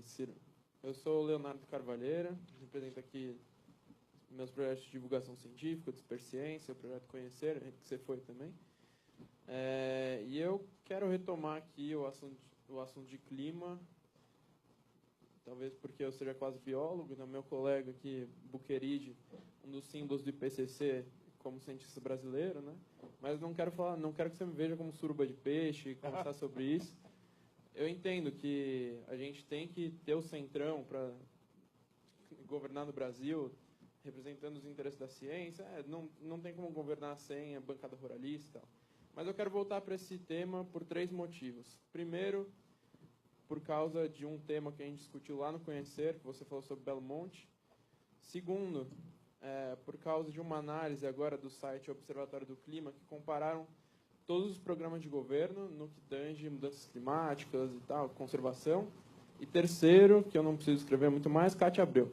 Ciro. Eu sou o Leonardo Carvalheira, represento aqui meus projetos de divulgação científica, Disperciência, o projeto Conhecer, que você foi também. E eu quero retomar aqui o assunto de clima, talvez porque eu seja quase biólogo, né? Meu colega aqui, Buqueride, um dos símbolos do IPCC como cientista brasileiro, né? Mas não quero que você me veja como suruba de peixe e conversar sobre isso. Eu entendo que a gente tem que ter o centrão para governar no Brasil, representando os interesses da ciência. Não tem como governar sem a bancada ruralista e tal. Mas eu quero voltar para esse tema por 3 motivos. Primeiro, por causa de um tema que a gente discutiu lá no Conhecer, que você falou sobre Belo Monte. Segundo, por causa de uma análise agora do site Observatório do Clima, que compararam todos os programas de governo no que tange mudanças climáticas e tal, conservação. E terceiro, que eu não preciso escrever muito mais, Cátia Abreu.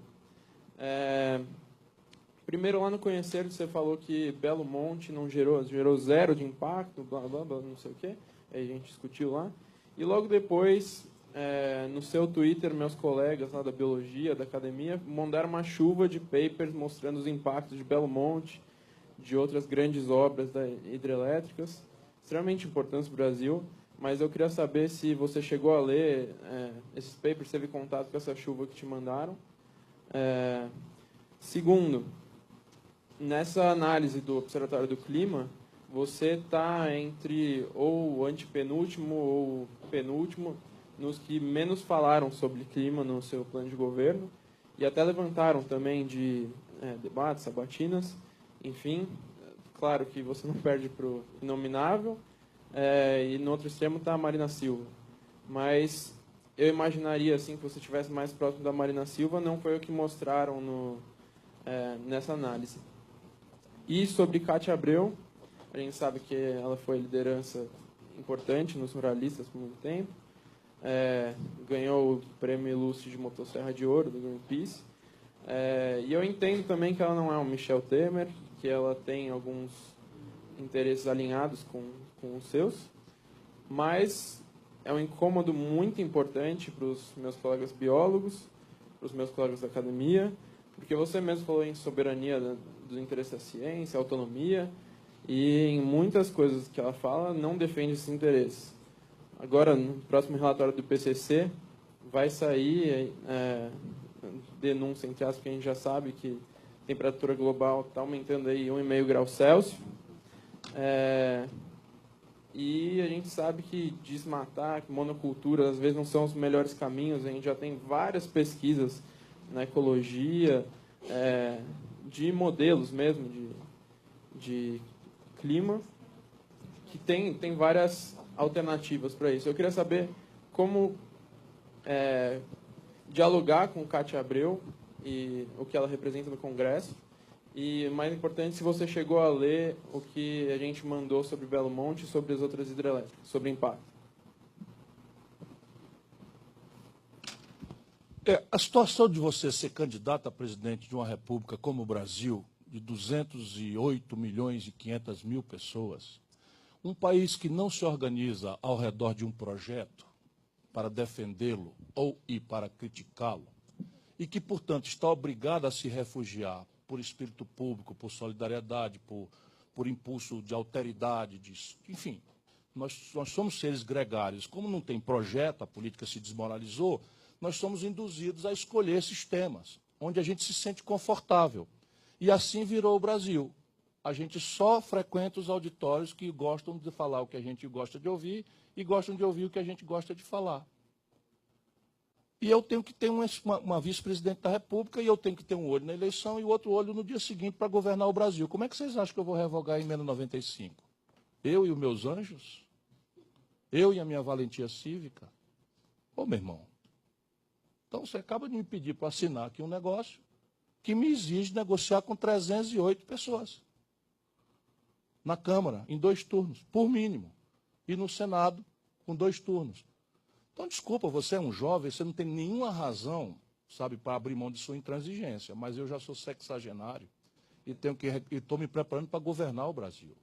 Primeiro, lá no Conhecer, você falou que Belo Monte não gerou 0 de impacto, blá, blá, blá, não sei o quê. Aí a gente discutiu lá. E logo depois, no seu Twitter, meus colegas lá da biologia, da academia, mandaram uma chuva de papers mostrando os impactos de Belo Monte, de outras grandes obras hidrelétricas, extremamente importantes para o Brasil. Mas eu queria saber se você chegou a ler esses papers, teve contato com essa chuva que te mandaram. Segundo, nessa análise do Observatório do Clima, você está entre ou antepenúltimo ou penúltimo nos que menos falaram sobre clima no seu plano de governo, e até levantaram também de debates, sabatinas, enfim. Claro que você não perde para o inominável, e no outro extremo está a Marina Silva. Mas eu imaginaria assim, que você estivesse mais próximo da Marina Silva, não foi o que mostraram nessa análise. E sobre Cátia Abreu, a gente sabe que ela foi liderança importante nos ruralistas por muito tempo, ganhou o prêmio Ilustre de Motosserra de Ouro do Greenpeace, e eu entendo também que ela não é um Michel Temer, que ela tem alguns interesses alinhados com os seus, mas é um incômodo muito importante para os meus colegas biólogos, para os meus colegas da academia, porque você mesmo falou em soberania dos interesses da ciência, autonomia, e em muitas coisas que ela fala não defende esses interesses. Agora, no próximo relatório do IPCC, vai sair denúncia, entre aspas, que a gente já sabe que a temperatura global está aumentando aí 1,5 graus Celsius. E a gente sabe que desmatar, que monocultura, às vezes não são os melhores caminhos. A gente já tem várias pesquisas na ecologia, de modelos mesmo de clima, que tem várias alternativas para isso. Eu queria saber como dialogar com Cátia Abreu e o que ela representa no Congresso. E, mais importante, se você chegou a ler o que a gente mandou sobre Belo Monte e sobre as outras hidrelétricas, sobre impacto. A situação de você ser candidato a presidente de uma república como o Brasil, de 208 milhões e 500 mil pessoas, um país que não se organiza ao redor de um projeto para defendê-lo ou para criticá-lo, e que, portanto, está obrigado a se refugiar por espírito público, por solidariedade, por impulso de alteridade, enfim, nós somos seres gregários. Como não tem projeto, a política se desmoralizou, nós somos induzidos a escolher esses temas, onde a gente se sente confortável. E assim virou o Brasil. A gente só frequenta os auditórios que gostam de falar o que a gente gosta de ouvir e gostam de ouvir o que a gente gosta de falar. E eu tenho que ter uma vice-presidente da República, e eu tenho que ter um olho na eleição e o outro olho no dia seguinte para governar o Brasil. Como é que vocês acham que eu vou revogar a emenda 95? Eu e os meus anjos? Eu e a minha valentia cívica? Ô, meu irmão, então você acaba de me pedir para assinar aqui um negócio que me exige negociar com 308 pessoas. Na Câmara, em 2 turnos, por mínimo. E no Senado, com 2 turnos. Então, desculpa, você é um jovem, você não tem nenhuma razão, sabe, para abrir mão de sua intransigência, mas eu já sou sexagenário e estou me preparando para governar o Brasil.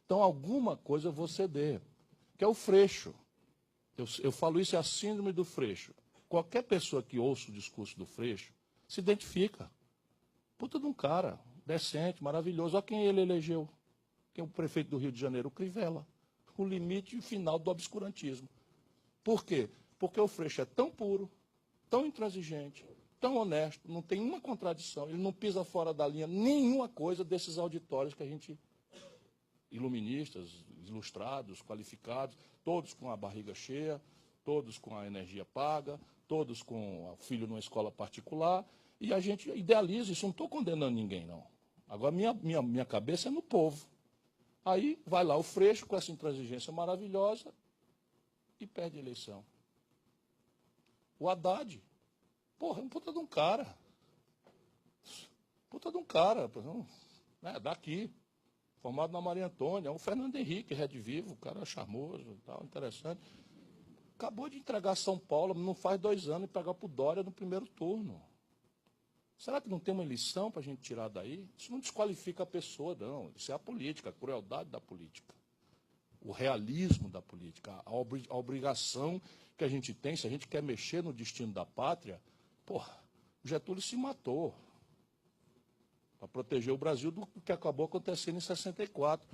Então, alguma coisa eu vou ceder, que é o Freixo. Eu falo isso, é a síndrome do Freixo. qualquer pessoa que ouça o discurso do Freixo se identifica. Puta de um cara, decente, maravilhoso. Olha quem ele elegeu. Quem é o prefeito do Rio de Janeiro? O Crivella. O limite final do obscurantismo. Por quê? Porque o Freixo é tão puro, tão intransigente, tão honesto, não tem uma contradição, ele não pisa fora da linha nenhuma coisa desses auditórios que a gente, iluministas, ilustrados, qualificados, todos com a barriga cheia, todos com a energia paga, todos com o filho numa escola particular, e a gente idealiza isso, não estou condenando ninguém, não. Agora, minha cabeça é no povo. Aí vai lá o Freixo com essa intransigência maravilhosa e perde a eleição. O Haddad, porra, é um puta de um cara. Puta de um cara, né, daqui, formado na Maria Antônia. É o Fernando Henrique, Rede Vivo, cara charmoso, tal, interessante. Acabou de entregar São Paulo, não faz 2 anos, e pegar para o Dória no primeiro turno. Será que não tem uma lição para a gente tirar daí? Isso não desqualifica a pessoa, não. Isso é a política, a crueldade da política. O realismo da política, a obrigação que a gente tem, se a gente quer mexer no destino da pátria, porra, o Getúlio se matou para proteger o Brasil do que acabou acontecendo em 64.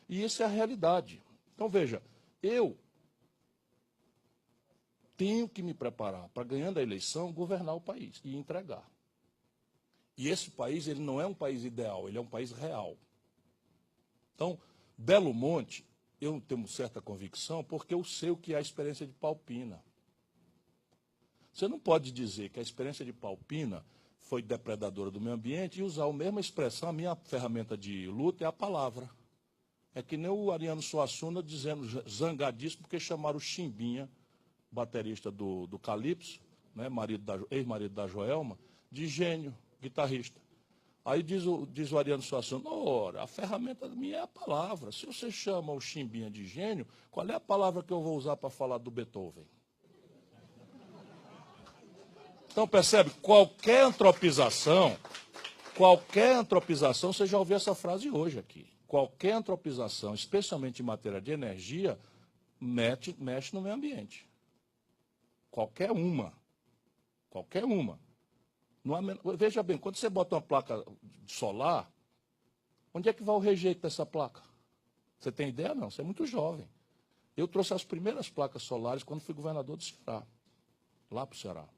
E isso é a realidade. Então, veja, eu tenho que me preparar para, ganhando a eleição, governar o país e entregar. E esse país, ele não é um país ideal, ele é um país real. Então, Belo Monte, eu tenho certa convicção, porque eu sei o que é a experiência de Palpina. Você não pode dizer que a experiência de Palpina foi depredadora do meio ambiente e usar a mesma expressão, a minha ferramenta de luta é a palavra. É que nem o Ariano Suassuna dizendo zangadíssimo porque chamaram o Chimbinha, baterista do Calypso, né, ex-marido da Joelma, de gênio, guitarrista. Aí diz o Ariano Suassuna, ora, a ferramenta minha é a palavra. Se você chama o Chimbinha de gênio, qual é a palavra que eu vou usar para falar do Beethoven? Então, percebe, qualquer antropização, você já ouviu essa frase hoje aqui, qualquer antropização, especialmente em matéria de energia, mexe no meio ambiente. Qualquer uma. Veja bem, quando você bota uma placa solar, onde é que vai o rejeito dessa placa? Você tem ideia? Não, você é muito jovem. Eu trouxe as primeiras placas solares quando fui governador do Ceará, lá para o Ceará.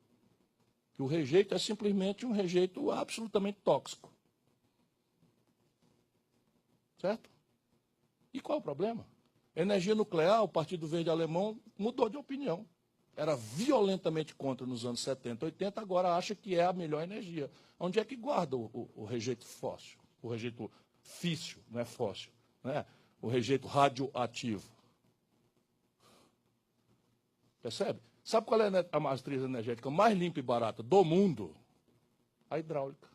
E o rejeito é simplesmente um rejeito absolutamente tóxico. Certo? E qual é o problema? Energia nuclear, o Partido Verde Alemão mudou de opinião. Era violentamente contra nos anos 70, 80, agora acha que é a melhor energia. Onde é que guarda o rejeito fóssil? O rejeito físsil, não é fóssil, né? O rejeito radioativo. Percebe? Sabe qual é a matriz energética mais limpa e barata do mundo? A hidráulica.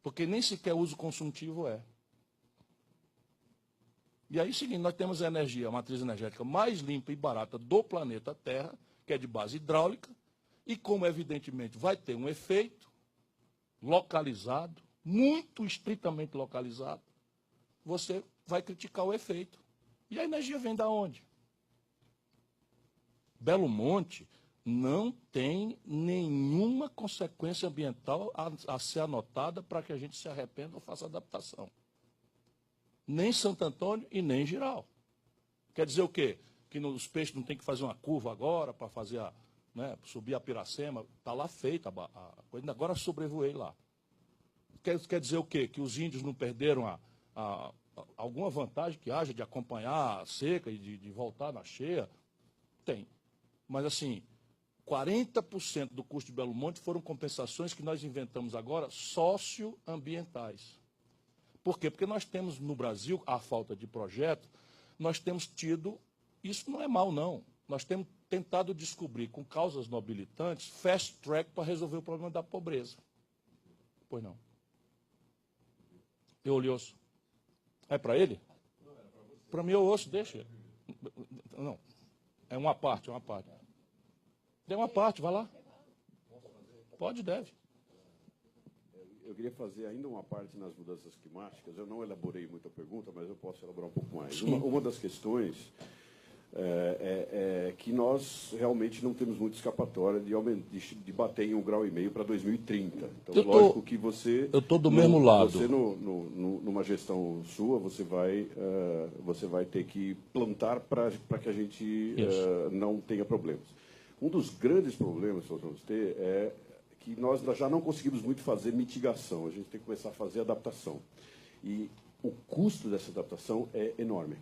Porque nem sequer uso consultivo é. E aí, seguinte, nós temos a matriz energética mais limpa e barata do planeta Terra, que é de base hidráulica, e como, evidentemente, vai ter um efeito localizado, muito estritamente localizado, você vai criticar o efeito. E a energia vem da onde? Belo Monte não tem nenhuma consequência ambiental a ser anotada para que a gente se arrependa ou faça adaptação. Nem Santo Antônio e nem Giral. Quer dizer o quê? Que os peixes não tem que fazer uma curva agora para fazer subir a Piracema. Está lá feita a coisa, agora sobrevoei lá. Quer dizer o quê? Que os índios não perderam alguma vantagem que haja de acompanhar a seca e de voltar na cheia? Tem. Mas, assim, 40% do custo de Belo Monte foram compensações que nós inventamos agora socioambientais. Por quê? Porque nós temos no Brasil, a falta de projeto, nós temos tido, isso não é mal não, nós temos tentado descobrir com causas nobilitantes, fast track para resolver o problema da pobreza. Pois não. Eu lhe ouço. É para ele? Para mim eu ouço, deixa. Não, é uma parte. Dê uma parte, vai lá. Pode, deve. Eu queria fazer ainda uma parte nas mudanças climáticas. Eu não elaborei muito a pergunta, mas eu posso elaborar um pouco mais. Uma das questões que nós realmente não temos muita escapatória de bater em 1,5 grau para 2030. Então, lógico que você... Eu estou do mesmo lado. Você, numa gestão sua, você vai ter que plantar para que a gente não tenha problemas. Um dos grandes problemas que nós vamos ter é que nós já não conseguimos muito fazer mitigação. A gente tem que começar a fazer adaptação. E o custo dessa adaptação é enorme.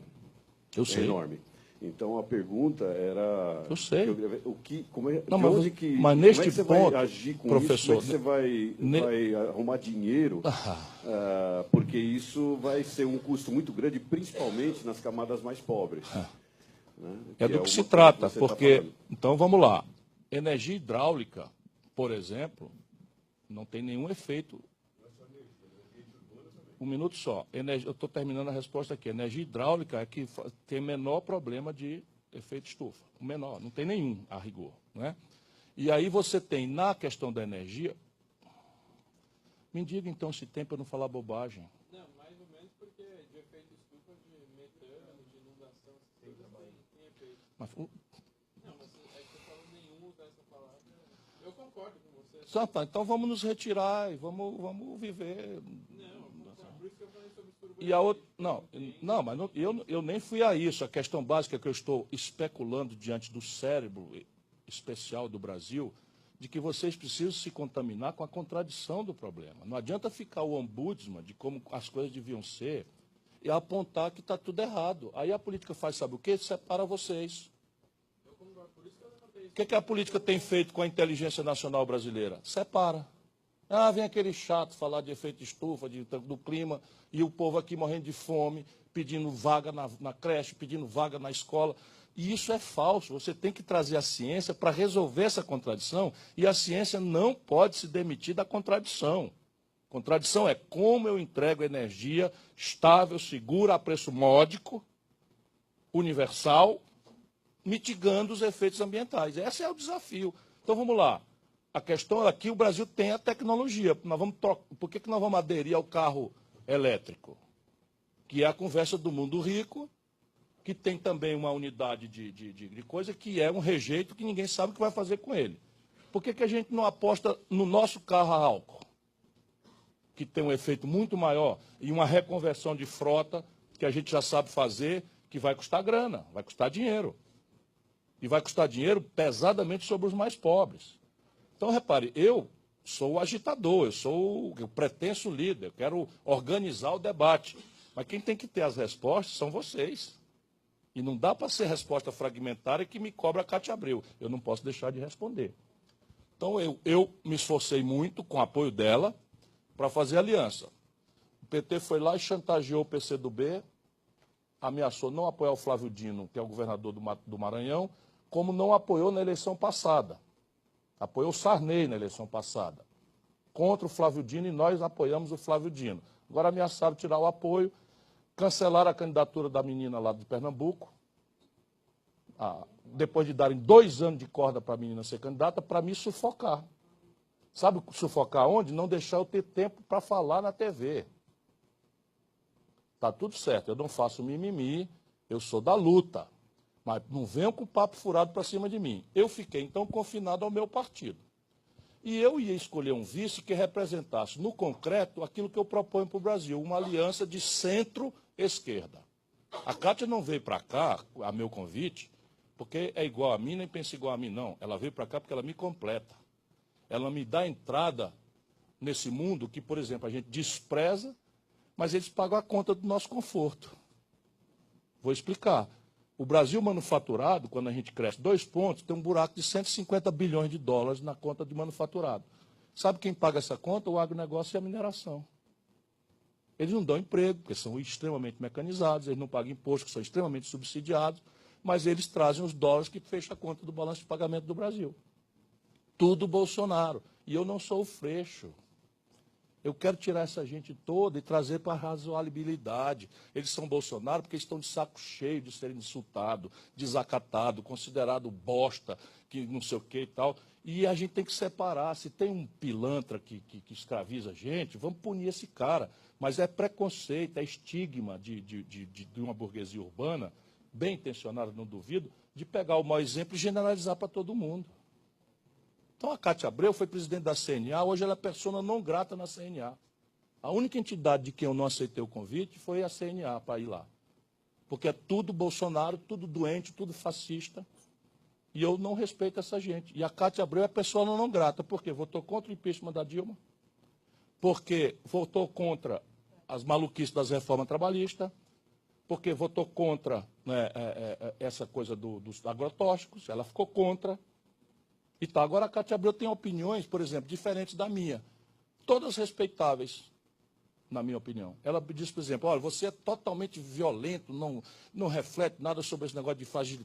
Eu sei. É enorme. Então, a pergunta era... Eu sei. Mas neste você ponto, vai agir com professor, isso? Como é que você vai arrumar dinheiro? Porque isso vai ser um custo muito grande, principalmente nas camadas mais pobres. Né? É do que se trata, porque... Então, vamos lá. Energia hidráulica, por exemplo, não tem nenhum efeito... Um minuto só. Eu estou terminando a resposta aqui. Energia hidráulica é que tem menor problema de efeito estufa. O menor, não tem nenhum a rigor. Né? E aí você tem, na questão da energia... Me diga então se tem para eu não falar bobagem. Não, mais ou menos porque de efeito estufa, de metano, de inundação, tem efeito. Mas, não, mas é que você falou nenhum usa essa palavra. Eu concordo com você. Tá, então vamos nos retirar e vamos viver... E a outra, não, mas não, eu nem fui a isso. A questão básica é que eu estou especulando diante do cérebro especial do Brasil, de que vocês precisam se contaminar com a contradição do problema. Não adianta ficar o ombudsman de como as coisas deviam ser e apontar que está tudo errado. Aí a política faz, sabe o quê? Separa vocês. O que a política tem feito com a inteligência nacional brasileira? Separa. Vem aquele chato falar de efeito estufa, do clima, e o povo aqui morrendo de fome, pedindo vaga na creche, pedindo vaga na escola. E isso é falso. Você tem que trazer a ciência para resolver essa contradição, e a ciência não pode se demitir da contradição. Contradição é como eu entrego energia estável, segura, a preço módico, universal, mitigando os efeitos ambientais. Esse é o desafio. Então, vamos lá. A questão é que o Brasil tem a tecnologia. Por que nós vamos aderir ao carro elétrico? Que é a conversa do mundo rico, que tem também uma unidade de coisa que é um rejeito que ninguém sabe o que vai fazer com ele. Por que a gente não aposta no nosso carro a álcool, que tem um efeito muito maior, e uma reconversão de frota que a gente já sabe fazer, que vai custar grana, vai custar dinheiro. E vai custar dinheiro pesadamente sobre os mais pobres. Então, repare, eu sou o agitador, eu sou o pretenso líder, eu quero organizar o debate. Mas quem tem que ter as respostas são vocês. E não dá para ser resposta fragmentária que me cobra a Cátia Abreu. Eu não posso deixar de responder. Então, eu me esforcei muito, com o apoio dela, para fazer aliança. O PT foi lá e chantageou o PCdoB, ameaçou não apoiar o Flávio Dino, que é o governador do Maranhão, como não apoiou na eleição passada. Apoiou o Sarney na eleição passada. Contra o Flávio Dino, e nós apoiamos o Flávio Dino. Agora ameaçaram tirar o apoio, cancelaram a candidatura da menina lá de Pernambuco, depois de darem 2 anos de corda para a menina ser candidata, para me sufocar. Sabe sufocar onde? Não deixar eu ter tempo para falar na TV. Está tudo certo, eu não faço mimimi, eu sou da luta. Mas não venham com papo furado para cima de mim. Eu fiquei, então, confinado ao meu partido. E eu ia escolher um vice que representasse, no concreto, aquilo que eu proponho para o Brasil, uma aliança de centro-esquerda. A Cátia não veio para cá, a meu convite, porque é igual a mim, nem pensa igual a mim, não. Ela veio para cá porque ela me completa. Ela me dá entrada nesse mundo que, por exemplo, a gente despreza, mas eles pagam a conta do nosso conforto. Vou explicar. O Brasil manufaturado, quando a gente cresce 2 pontos, tem um buraco de 150 bilhões de dólares na conta de manufaturado. Sabe quem paga essa conta? O agronegócio e a mineração. Eles não dão emprego, porque são extremamente mecanizados, eles não pagam imposto, que são extremamente subsidiados, mas eles trazem os dólares que fecham a conta do balanço de pagamento do Brasil. Tudo Bolsonaro. E eu não sou o Freixo. Eu quero tirar essa gente toda e trazer para a razoabilidade. Eles são Bolsonaro porque estão de saco cheio de serem insultados, desacatados, considerados bosta, que não sei o que e tal. E a gente tem que separar. Se tem um pilantra que escraviza a gente, vamos punir esse cara. Mas é preconceito, é estigma de uma burguesia urbana bem intencionada, não duvido, de pegar o mau exemplo e generalizar para todo mundo. Então, a Cátia Abreu foi presidente da CNA, hoje ela é persona não grata na CNA. A única entidade de quem eu não aceitei o convite foi a CNA para ir lá. Porque é tudo Bolsonaro, tudo doente, tudo fascista. E eu não respeito essa gente. E a Cátia Abreu é persona não grata. Por quê? Votou contra o impeachment da Dilma. Porque votou contra as maluquices das reformas trabalhistas. Porque votou contra, né, essa coisa dos agrotóxicos. Ela ficou contra. E tá, agora a Cátia Abreu tem opiniões, por exemplo, diferentes da minha. Todas respeitáveis, na minha opinião. Ela diz, por exemplo, olha, você é totalmente violento, não reflete nada sobre esse negócio de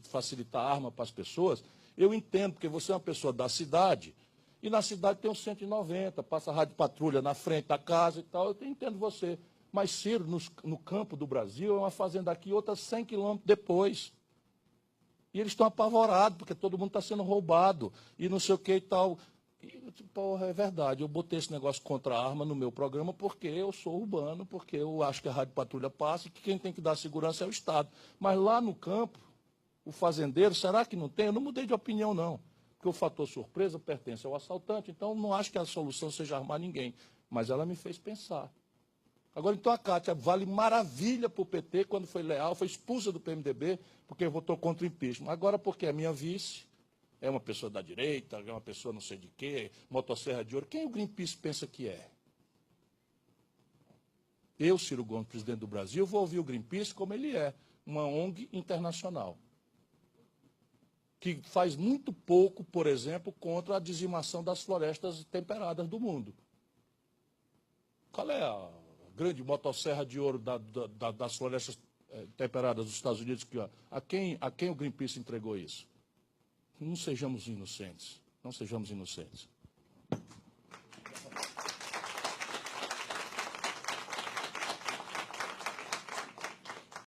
facilitar arma para as pessoas. Eu entendo, porque você é uma pessoa da cidade, e na cidade tem um 190, passa a rádio patrulha na frente da casa e tal, eu entendo você. Mas Ciro, no campo do Brasil, é uma fazenda aqui, outra 100 quilômetros depois. E eles estão apavorados, porque todo mundo está sendo roubado, e não sei o que e tal. E, porra, é verdade, eu botei esse negócio contra a arma no meu programa porque eu sou urbano, porque eu acho que a Rádio Patrulha passa e que quem tem que dar segurança é o Estado. Mas lá no campo, o fazendeiro, será que não tem? Eu não mudei de opinião, não. Porque o fator surpresa pertence ao assaltante, então não acho que a solução seja armar ninguém. Mas ela me fez pensar. Agora, então, a Cátia vale maravilha para o PT, quando foi leal, foi expulsa do PMDB, porque votou contra o impeachment. Agora, porque é minha vice, é uma pessoa da direita, é uma pessoa não sei de quê, motosserra de ouro. Quem o Greenpeace pensa que é? Eu, Ciro Gomes, presidente do Brasil, vou ouvir o Greenpeace como ele é, uma ONG internacional, que faz muito pouco, por exemplo, contra a dizimação das florestas temperadas do mundo. Qual é a grande motosserra de ouro das florestas temperadas dos Estados Unidos? A quem o Greenpeace entregou isso? Não sejamos inocentes. Não sejamos inocentes.